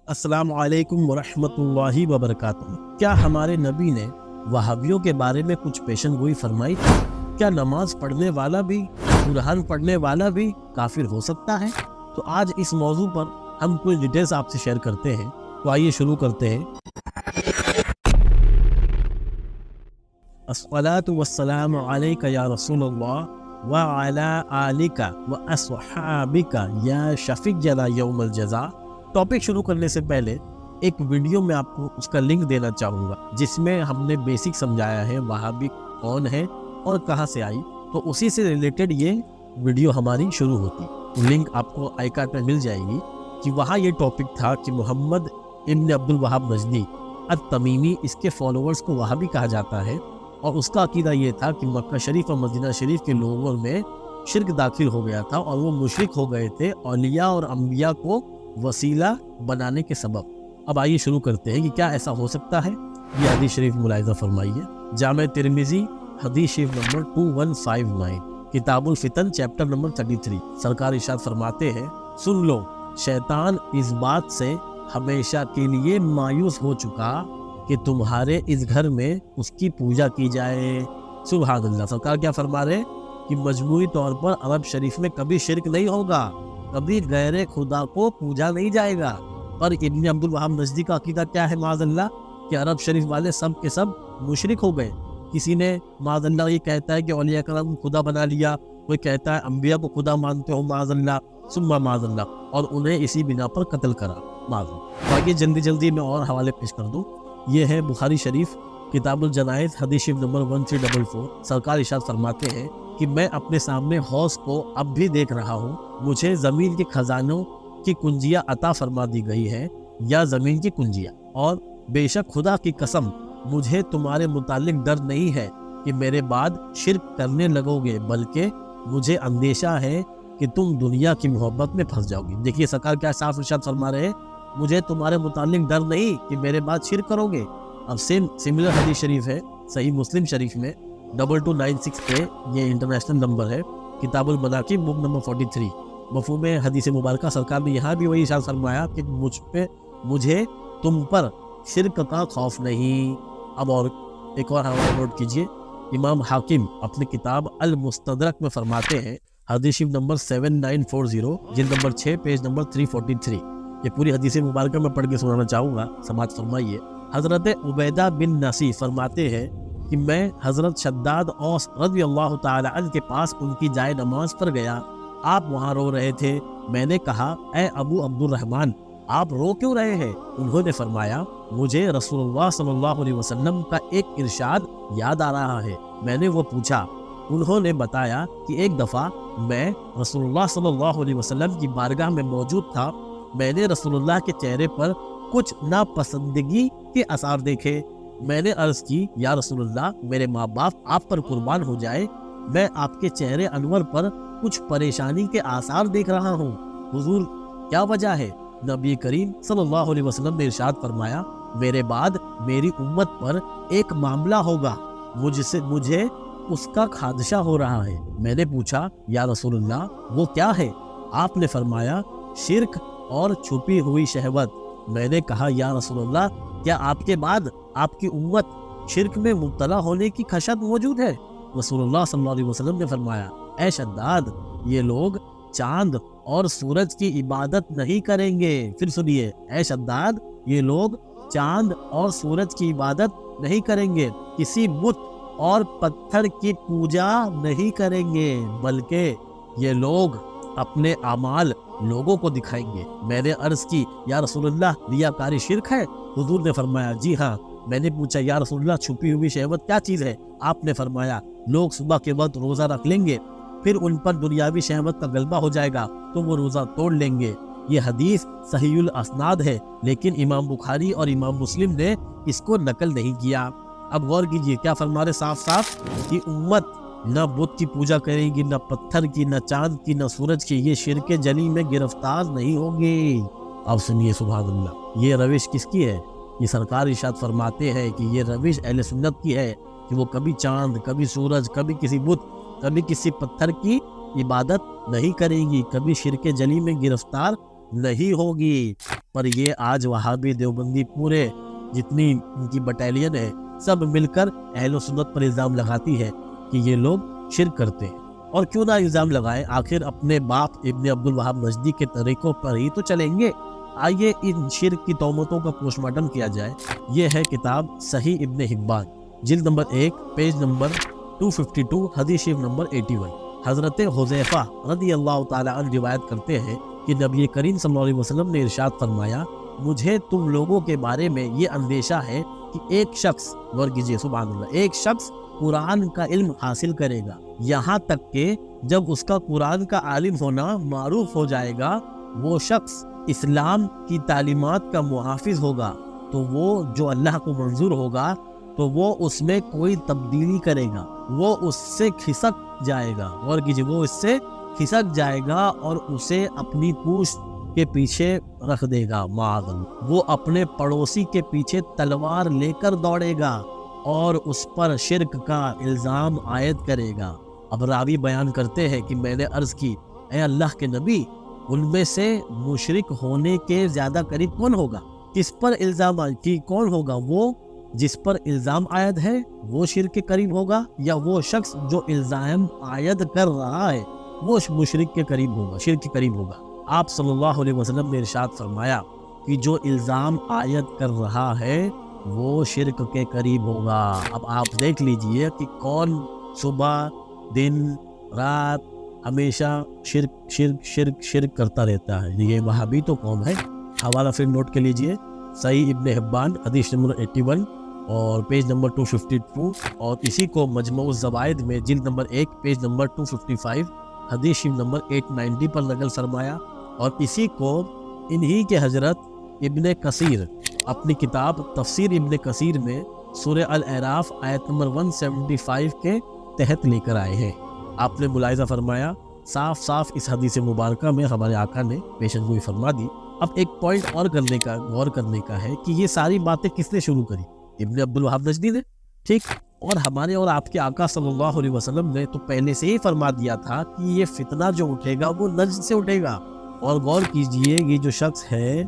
अस्सलाम वालेकुम वरहमतुल्लाहि वबरकातुहू। क्या हमारे नबी ने वहाबियों के बारे में कुछ पेशन गोई फरमाई थी? क्या नमाज पढ़ने वाला भी, कुरान पढ़ने वाला भी काफिर हो सकता है? तो आज इस मौजू पर हम कुछ डिटेल्स आपसे शेयर करते हैं। तो आइए शुरू करते हैं। अस्सलातु वस्सलामु अलैका या रसूलल्लाह व अला आलिका व अस्हाबिका या शफीक जना यौमल जज़ा। टॉपिक शुरू करने से पहले एक वीडियो में आपको उसका लिंक देना चाहूँगा, जिसमें हमने बेसिक समझाया है वहाबी कौन है और कहाँ से आई। तो उसी से रिलेटेड ये वीडियो हमारी शुरू होती। लिंक आपको आई कार्ड में मिल जाएगी कि वहाँ ये टॉपिक था कि मोहम्मद इब्न अब्दुल वहाब नजदी अत-तमीमी, इसके फॉलोअर्स को वहाबी कहा जाता है। और उसका अकीदा ये था कि मक्का शरीफ और मदीना शरीफ के लोगों में शिर्क दाखिल हो गया था और वो मुशरिक हो गए थे औलिया और अंबिया को वसीला बनाने के सबब। अब आइए शुरू करते हैं कि क्या ऐसा हो सकता है। ये हदीस शरीफ मुलाहिजा फरमाइए। जामे तिरमिजी हदीस शरीफ नंबर 2159, किताबुल फितन चैप्टर नंबर 33। सरकार इरशाद फरमाते हैं, सुन लो, शैतान इस बात से हमेशा के लिए मायूस हो चुका कि तुम्हारे इस घर में उसकी पूजा की जाए। सुभान अल्लाह। सरकार क्या फरमा रहे कि मजमूई तौर पर अरब शरीफ में कभी शिरक नहीं होगा, कभी गैर खुदा को पूजा नहीं जाएगा। पर इब्न अब्दुल वहाब नजदी का अकीदा क्या है माज़अल्लाह, कि अरब शरीफ वाले सब के सब मुशरिक हो गए। किसी ने माज़अल्लाह ये कहता है कि औलिया करम को खुदा बना लिया, कोई कहता है अंबिया को खुदा मानते हो माज़अल्लाह सुम्मा माज़अल्लाह, और उन्हें इसी बिना पर कत्ल करा माज़अल्लाह। बाकी जल्दी मैं और हवाले पेश कर दूँ। ये है बुखारी शरीफ किताबुल जनाइज़ हदीस शरीफ नंबर 1344। सरकार इरशाद फरमाते हैं कि मैं अपने सामने हौज को अब भी देख रहा हूँ। मुझे ज़मीन के खजानों की कुंजियाँ अता फरमा दी गई है, या ज़मीन की कुंजियाँ, और बेशक खुदा की कसम मुझे तुम्हारे मुतालिक डर नहीं है कि मेरे बाद शिर्क करने लगोगे, बल्कि मुझे अंदेशा है कि तुम दुनिया की मोहब्बत में फंस जाओगी। देखिए सरकार क्या साफ इरशाद फरमा रहे हैं, मुझे तुम्हारे मुतालिक डर नहीं कि मेरे बाद शिर्क करोगे। अब सिमिलर हदीस शरीफ है सही मुस्लिम शरीफ में 2296 पे, ये इंटरनेशनल नंबर है, किताबुल मनाकिब बुक नंबर 43। मफ़हूम हदीस मुबारका सरकार ने यहाँ भी वही इरशाद फरमाया कि मुझे तुम पर शिर्क का खौफ नहीं। अब और एक और हवाला नोट कीजिए। इमाम हाकिम अपनी किताब अल मुस्तदरक में फरमाते हैं, हदीस नंबर 7940 जिल्द नंबर 6 पेज नंबर 343। ये पूरी हदीस मुबारक में पढ़ के सुनाना चाहूँगा, समाज फरमाइए। हज़रत उबैदा बिन नसी फरमाते हैं कि मैं हज़रत शद्दाद औस रज़ियल्लाहु ताला अन्हु के पास उनकी जाए नमाज पर गया। आप वहाँ रो रहे थे। मैंने कहा, ए अबू अब्दुल रहमान, आप रो क्यों रहे हैं? उन्होंने फरमाया, मुझे रसूलुल्लाह सल्लल्लाहु अलैहि वसल्लम का एक इरशाद याद आ रहा है। मैंने वो पूछा। उन्होंने बताया कि एक दफ़ा मैं रसूलुल्लाह सल्लल्लाहु अलैहि वसल्लम की बारगाह में मौजूद था। मैंने रसूलुल्लाह के चेहरे पर कुछ नापसंदगी के आसार देखे। मैंने अर्ज की, या रसूलुल्लाह, मेरे माँ बाप आप पर कुर्बान हो जाए, मैं आपके चेहरे अनवर पर कुछ परेशानी के आसार देख रहा हूँ। हुजूर, क्या वजह है? नबी करीम सल्लल्लाहु अलैहि वसल्लम ने इरशाद फरमाया, मेरे बाद मेरी उम्मत पर एक मामला होगा, मुझे उसका खादशा हो रहा है। मैंने पूछा, या रसूलुल्लाह, वो क्या है? आपने फरमाया, शिर्क और छुपी हुई शहवत। मैंने कहा, या रसूलुल्लाह, क्या आपके बाद आपकी उम्मत शिर्क में मुब्तला होने की खशत मौजूद है? रसूलुल्लाह सल्लल्लाहु अलैहि वसल्लम ने फरमाया, ए शद्दाद, ये लोग चांद और सूरज की इबादत नहीं करेंगे। फिर सुनिए, ए शद्दाद, ये लोग चांद और सूरज की इबादत नहीं करेंगे, किसी बुत और पत्थर की पूजा नहीं करेंगे, बल्कि ये लोग अपने अमाल लोगों को दिखाएंगे। मैंने अर्ज की, या रसूलुल्लाह, रियाकारी शिर्क है? हुजूर ने फरमाया, जी हाँ। मैंने पूछा, या रसूलुल्लाह, छुपी हुई शहवत क्या चीज़ है? आपने फरमाया, लोग सुबह के वक्त रोज़ा रख लेंगे, फिर उन पर दुनियावी शहवत का गलबा हो जाएगा तो वो रोज़ा तोड़ लेंगे। ये हदीस सहीहुल असनाद है, लेकिन इमाम बुखारी और इमाम मुस्लिम ने इसको नकल नहीं किया। अब गौर कीजिए, क्या फरमा रहे साफ साफ कि उम्मत न बुत की पूजा करेगी, न पत्थर की, न चांद की, न सूरज की। ये शिर्क जली में गिरफ्तार नहीं होंगे। अब सुनिए, सुभान अल्लाह, ये रविश किसकी है? ये सरकार इरशाद फरमाते हैं कि ये रविश अहले सुन्नत की है कि वो कभी चांद, कभी सूरज, कभी किसी बुत, कभी किसी पत्थर की इबादत नहीं करेगी, कभी शिर्क जली में गिरफ्तार नहीं होगी। पर ये आज वहाबी देवबंदी पूरे जितनी उनकी बटालियन है सब मिलकर अहले सुन्नत पर इल्ज़ाम लगाती है कि ये लोग शिर्क करते हैं। और क्यों ना इल्ज़ाम लगाएं, आखिर अपने बाप इब्ने अब्दुल वहाब नजदी के तरीक़ों पर ही तो चलेंगे। आइए इन शिर्क की तौमतों का पोस्टमार्टम किया जाए। ये है किताब सही इब्ने हिब्बान, जिल्द नंबर 1, पेज नंबर 252, हदीस शरीफ नंबर 81। हज़रत हुज़ैफ़ा रज़ियल्लाहु ताला अन्हु रिवायत करते हैं कि नबी करीम सल्लल्लाहु अलैहि वसल्लम ने इरशाद फरमाया, मुझे तुम लोगों के बारे में ये अंदेशा है कि एक शख्स, गौर कीजिए सुभान अल्लाह, एक शख्स कुरान का इल्म हासिल करेगा, यहाँ तक कि जब उसका कुरान का आलिम होना मारूफ हो जाएगा, वो शख्स इस्लाम की तालीमात का मुहाफिज होगा, तो वो जो अल्लाह को मंजूर होगा तो वो उसमें कोई तब्दीली करेगा, वो उससे खिसक जाएगा, गौर कीजिए, वो इससे खिसक जाएगा और उसे अपनी पूछ के पीछे रख देगा। माअज़ल्लाह, वो अपने पड़ोसी के पीछे तलवार लेकर दौड़ेगा और उस पर शिर्क का इल्ज़ाम आयद करेगा। अब रावी बयान करते हैं कि मैंने अर्ज़ की, ए अल्लाह के नबी, उनमें से मुशरिक होने के ज़्यादा करीब कौन होगा? किस पर इल्ज़ाम आयद की कौन होगा? वो जिस पर इल्ज़ाम आयद है वो शिर्क के करीब होगा, या वो शख्स जो इल्ज़ाम आयद कर रहा है वो मुशरिक के करीब होगा, शिर्क के करीब होगा। आप सल्लल्लाहु अलैहि वसल्लम ने इरशाद फरमाया कि जो इल्ज़ाम आयद कर रहा है वो शिर्क के करीब होगा। अब आप देख लीजिए कि कौन सुबह दिन रात हमेशा शिर्क शिर्क शिर्क शिर्क करता रहता है। ये वहाबी तो कौम है। हवाला फिर नोट के लीजिए, सही इब्ने हिब्बान हदीस नंबर 81 और पेज नंबर 252, और इसी को मजमूउज़ ज़वाइद में जिल्द नंबर 1, पेज नंबर 255, हदीस शरीफ नंबर 890 पर नकल फरमाया। और इसी को इन्हीं के हजरत इब्ने कसीर अपनी किताब तफसीर इब्ने कसीर में सूरह अल-अराफ आयत नंबर 175 के तहत लेकर आए हैं। आपने मुलाहिज़ा फरमाया, साफ साफ इस हदीस मुबारका में हमारे आका ने पेशनगोई फरमा दी। अब एक पॉइंट और गौर करने का है कि ये सारी बातें किसने शुरू करी? इब्ने अब्दुल वहाब नजदी ने, ठीक। और हमारे और आपके आका सल्लल्लाहु अलैहि वसल्लम ने तो पहले से ही फरमा दिया था कि ये फितना जो उठेगा वो नज्द से उठेगा। और गौर कीजिए, ये जो शख्स है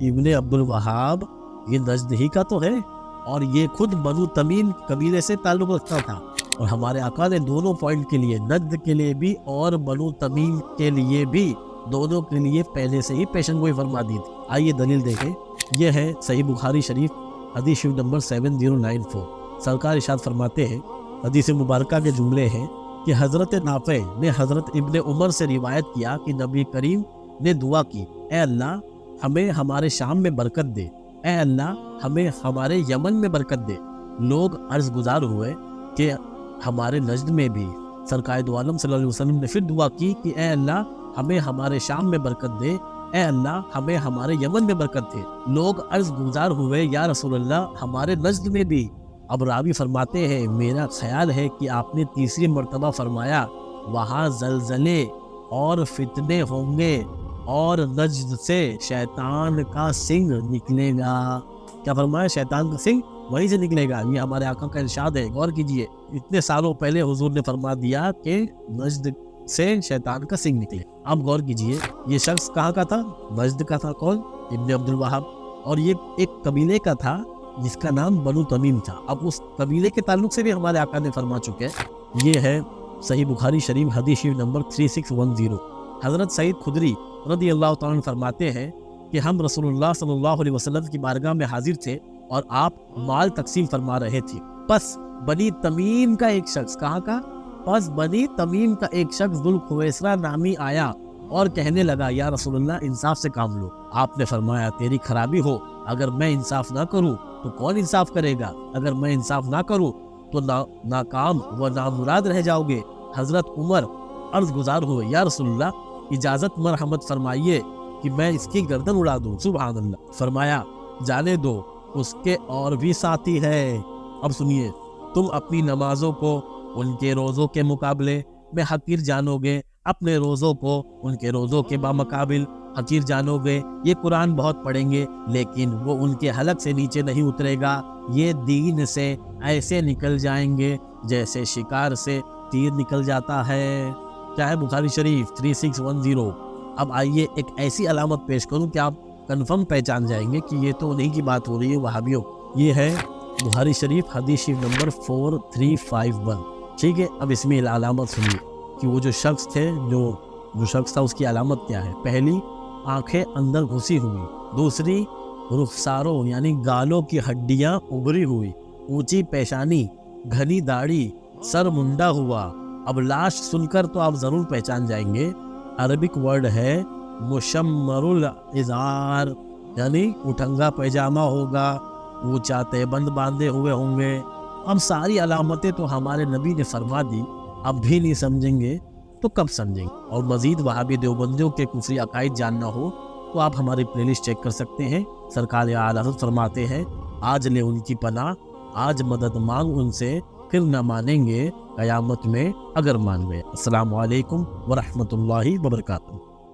इब्ने अब्दुल वहाब, ये नज्द ही का तो है, और ये खुद बनु तमीम कबीले से ताल्लुक़ रखता था। और हमारे आका ने दोनों पॉइंट के लिए, नज्द के लिए भी और बनु तमीम के लिए भी, दोनों के लिए पहले से ही पेशनगोई फरमा दी थी। आइए दलील देखें। यह है सही बुखारी शरीफ हदीस शरीफ नंबर 7094। सरकार इरशाद फरमाते हैं, हदीस मुबारका के जुमले हैं कि हज़रत नाफ़े ने हज़रत इब्ने उमर से रिवायत किया कि नबी करीम ने दुआ की, ए अल्लाह हमें हमारे शाम में बरकत दे, ए अल्लाह हमें हमारे यमन में बरकत दे। लोग अर्ज़ गुजार हुए कि हमारे नज्द में भी। सरकार दो आलम सल्लल्लाहु अलैहि वसल्लम ने फिर दुआ की कि ए अल्लाह हमें हमारे शाम में बरकत दे, ए अल्लाह हमें हमारे यमन में बरकत दे। लोग अर्ज़ गुजार हुए, या रसूलल्लाह हमारे नज्द में भी। अब रावी फरमाते हैं, मेरा ख्याल है कि आपने तीसरी मर्तबा फरमाया, वहाँ ज़लज़ले और फितने होंगे और नज्द से शैतान का सिंग निकलेगा। क्या फरमाया? शैतान का सिंग वहीं से निकलेगा। ये हमारे आका का इरशाद है। गौर कीजिए, इतने सालों पहले हुजूर ने फरमा दिया कि नज्द से शैतान का सिंग निकले। अब गौर कीजिए, ये शख्स कहाँ का था? नज्द का था। कौन? इब्ने अब्दुल वहाब। और ये एक कबीले का था जिसका नाम बनु तमीम था। अब उस कबीले के ताल्लुक से भी हमारे आका ने फरमा चुके हैं। ये है सही बुखारी शरीफ हदीस शरीफ नंबर 3610। हज़रत सईद खुदरी रज़ी अल्लाह तआला अन्हु फरमाते हैं कि हम रसूलुल्लाह सल्लल्लाहु अलैहि वसल्लम की बारगाह में हाजिर थे और आप माल तकसीम फरमा रहे थे। बस बनी तमीम का एक शख्स, कहाँ का? बस बनी तमीम का एक शख्स दुल खुवैसरा नामी आया और कहने लगा, या रसूलुल्लाह इंसाफ से काम लो। आपने फरमाया, तेरी खराबी हो, अगर मैं इंसाफ ना करूं तो कौन इंसाफ करेगा? अगर मैं इंसाफ ना करूं तो नाकाम व नामुराद रह जाओगे। हजरत उमर अर्ज गुजार हुए, या रसूलुल्लाह इजाजत मरहमत फरमाइए कि मैं इसकी गर्दन उड़ा दूं। सुभान अल्लाह। फरमाया, जाने दो, उसके और भी साथी है। अब सुनिए, तुम अपनी नमाजों को उनके रोज़ों के मुकाबले में हकीर जानोगे, अपने रोज़ों को उनके रोज़ों के बामकाबिल हकीर जानोगे। ये कुरान बहुत पढ़ेंगे लेकिन वो उनके हलक से नीचे नहीं उतरेगा। ये दीन से ऐसे निकल जाएंगे जैसे शिकार से तीर निकल जाता है। क्या है? बुखारी शरीफ 3610। अब आइए एक ऐसी अलामत पेश करूं कि आप कंफर्म पहचान जाएंगे कि ये तो उन्हीं की बात हो रही है, वहाबियों। ये है बुखारी शरीफ हदीस शरीफ नंबर 4351। ठीक है, अब इसमें अलामत सुनिए कि वो जो शख्स थे, जो शख्स था, उसकी अलामत क्या है। पहली, आंखें अंदर घुसी हुई। दूसरी, रुखसारों यानी गालों की हड्डियां उभरी हुई, ऊंची पेशानी, घनी दाढ़ी, सर मुंडा हुआ। अब लास्ट सुनकर तो आप जरूर पहचान जाएंगे, अरबिक वर्ड है मुशम्मरुल इज़ार, यानी उठंगा पैजामा होगा, ऊंचा तहबंद बांधे हुए होंगे। अब सारी अलामतें तो हमारे नबी ने फरमा दी, अब भी नहीं समझेंगे तो कब समझेंगे। और मजीद वहाबी देवबंदियों के कुफरी अकायद जानना हो तो आप हमारी प्लेलिस्ट चेक कर सकते हैं। सरकार आला हज़रत फरमाते हैं, आज ले उनकी पनाह, आज मदद मांग उनसे, फिर न मानेंगे क़यामत में अगर मान गए। अस्सलामु अलैकुम व रहमतुल्लाहि व बरकातुहू।